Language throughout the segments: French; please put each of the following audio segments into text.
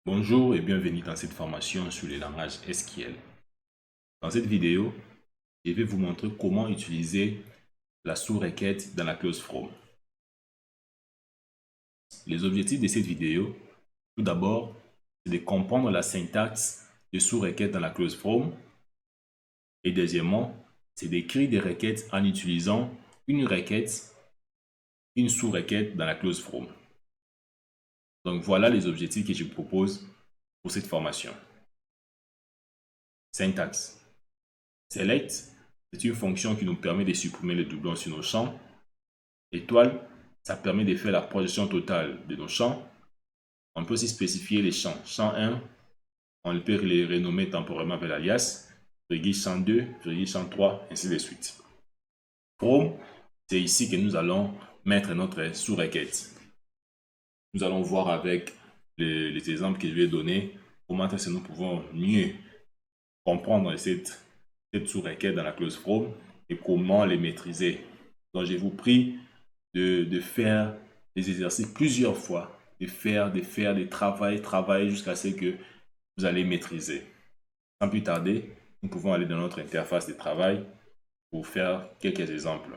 Bonjour et bienvenue dans cette formation sur les langages SQL. Dans cette vidéo, je vais vous montrer comment utiliser la sous-requête dans la clause from. Les objectifs de cette vidéo, tout d'abord, c'est de comprendre la syntaxe de sous-requête dans la clause from. Et deuxièmement, c'est d'écrire des requêtes en utilisant une requête, une sous-requête dans la clause from. Donc voilà les objectifs que je vous propose pour cette formation. Syntaxe. Select, c'est une fonction qui nous permet de supprimer les doublons sur nos champs. Étoile, ça permet de faire la projection totale de nos champs. On peut aussi spécifier les champs. Champ 1, on peut les renommer temporairement avec l'alias. Champ 2, champ 3, ainsi de suite. From, c'est ici que nous allons mettre notre sous-requête. Nous allons voir avec les exemples que je vais donner comment est-ce que nous pouvons mieux comprendre cette sous-requête dans la clause from et comment les maîtriser. Donc, je vous prie de faire des exercices plusieurs fois, de travailler jusqu'à ce que vous allez maîtriser. Sans plus tarder, nous pouvons aller dans notre interface de travail pour faire quelques exemples.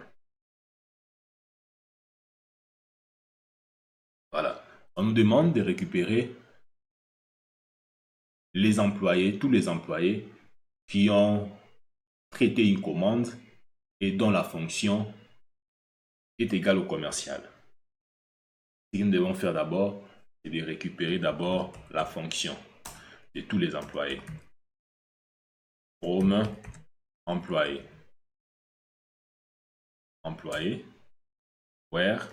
Voilà. On nous demande de récupérer les employés, tous les employés qui ont traité une commande et dont la fonction est égale au commercial. Ce que nous devons faire d'abord, c'est de récupérer d'abord la fonction de tous les employés. From employé. Employé. Where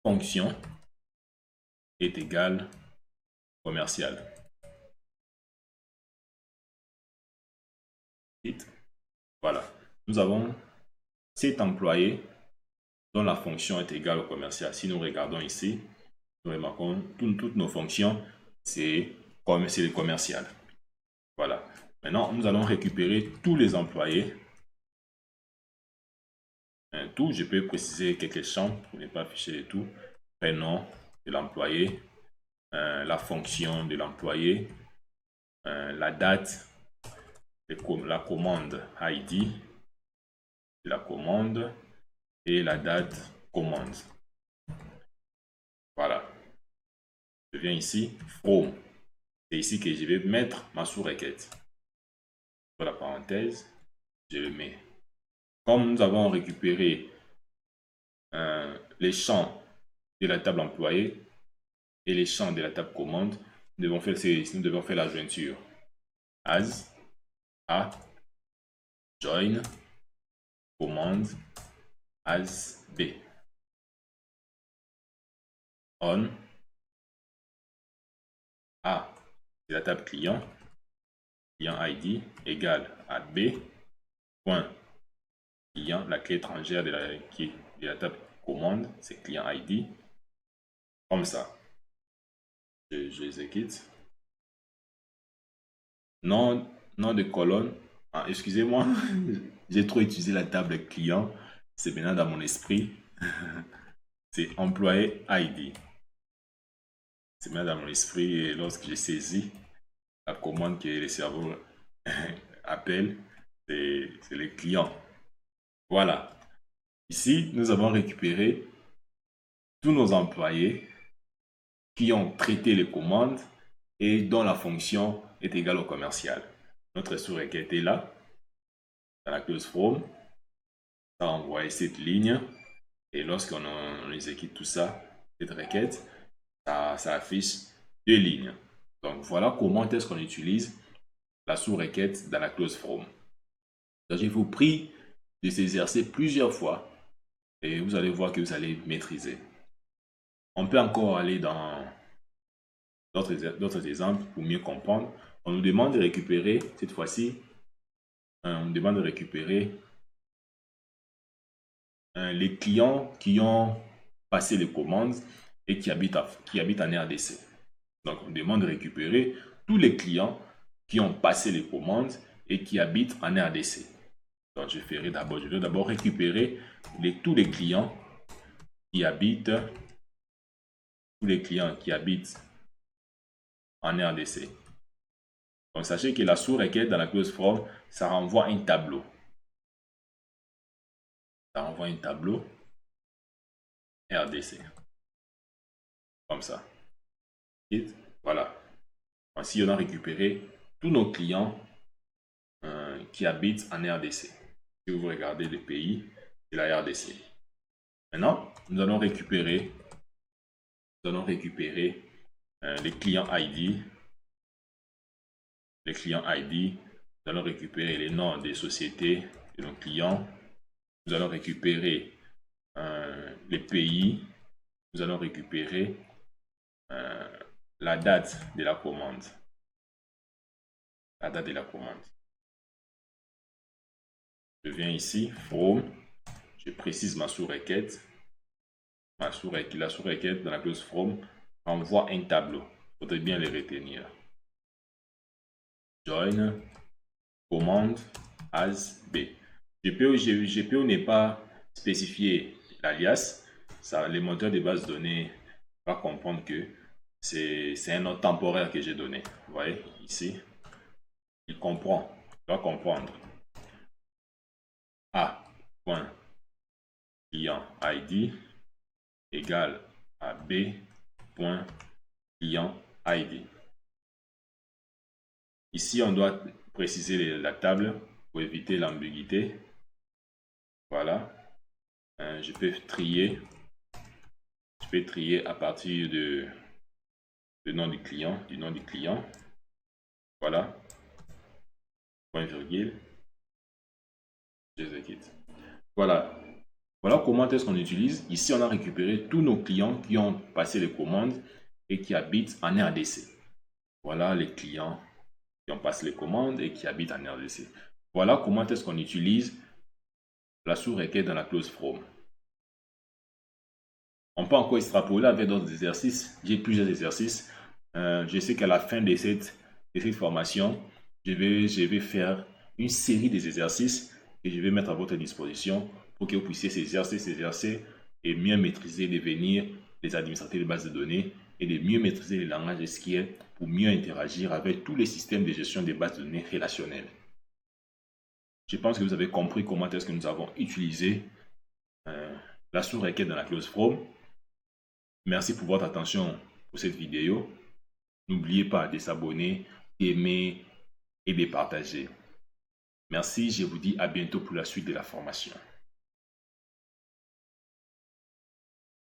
fonction est égale commercial. Voilà. Nous avons cet employé dont la fonction est égale au commercial. Si nous regardons ici, nous remarquons toutes nos fonctions, c'est le commercial. Voilà. Maintenant, nous allons récupérer tous les employés. Tout, je peux préciser quelques champs pour ne pas afficher tout. Prénom de l'employé, la fonction de l'employé, la date, la commande ID, la commande et la date commande. Voilà. Je viens ici, from. C'est ici que je vais mettre ma sous-requête. Sur la parenthèse, je le mets. Comme nous avons récupéré les champs de la table employée et les champs de la table commande, nous devons faire la jointure. As, A, join, commande, as B. On, A, c'est la table client, client ID égale à B, point, client, la clé étrangère de la table commande, c'est client ID, comme ça. Je exécute. Nom de colonne. Ah, excusez-moi, j'ai trop utilisé la table client. C'est maintenant dans mon esprit. C'est employé ID. C'est maintenant dans mon esprit et lorsque j'ai saisi la commande que le cerveau appelle, c'est le client. Voilà. Ici, nous avons récupéré tous nos employés qui ont traité les commandes et dont la fonction est égale au commercial. Notre sous-requête est là, dans la clause from. Ça envoie cette ligne et lorsqu'on exécute tout ça, cette requête, ça affiche deux lignes. Donc voilà comment est-ce qu'on utilise la sous-requête dans la clause from. Donc je vous prie de s'exercer plusieurs fois et vous allez voir que vous allez maîtriser. On peut encore aller dans d'autres exemples pour mieux comprendre. On nous demande de récupérer, cette fois-ci, on nous demande de récupérer les clients qui ont passé les commandes et qui habitent en RDC. Donc, on demande de récupérer tous les clients qui ont passé les commandes et qui habitent en RDC. Donc, je vais d'abord récupérer tous les clients qui habitent tous les clients qui habitent en RDC. Donc, sachez que la sous-requête dans la clause from, ça renvoie un tableau. Ça renvoie un tableau RDC. Comme ça. Et voilà. Ainsi, on a récupéré tous nos clients qui habitent en RDC. Si vous regardez le pays, c'est la RDC. Maintenant, nous allons récupérer les clients ID. Les clients ID, nous allons récupérer les noms des sociétés de nos clients. Nous allons récupérer les pays. Nous allons récupérer la date de la commande. La date de la commande. Je viens ici, from, je précise ma sous-requête. La sous-requête dans la clause from envoie un tableau. Il faudrait bien les retenir. Join, commande, as B. GPO n'est pas spécifié l'alias. Les moteurs de base de données vont comprendre que c'est un nom temporaire que j'ai donné. Vous voyez ici, il va comprendre A.client ID égale à B.client ID. Ici, on doit préciser la table pour éviter l'ambiguïté. Voilà. Je peux trier. Je peux trier à partir du nom du client. Voilà. Point virgule. Voilà. Voilà comment est-ce qu'on utilise. Ici, on a récupéré tous nos clients qui ont passé les commandes et qui habitent en RDC. Voilà les clients qui ont passé les commandes et qui habitent en RDC. Voilà comment est-ce qu'on utilise la sous-requête dans la clause from. On peut encore extrapoler avec d'autres exercices. J'ai plusieurs exercices. Je sais qu'à la fin de cette formation, je vais faire une série d'exercices que je vais mettre à votre disposition pour que vous puissiez s'exercer et mieux maîtriser, devenir les administrateurs de bases de données et de mieux maîtriser les langages SQL pour mieux interagir avec tous les systèmes de gestion des bases de données relationnelles. Je pense que vous avez compris comment est-ce que nous avons utilisé la sous-requête dans la clause from. Merci pour votre attention pour cette vidéo. N'oubliez pas de s'abonner, d'aimer et de partager. Merci, je vous dis à bientôt pour la suite de la formation.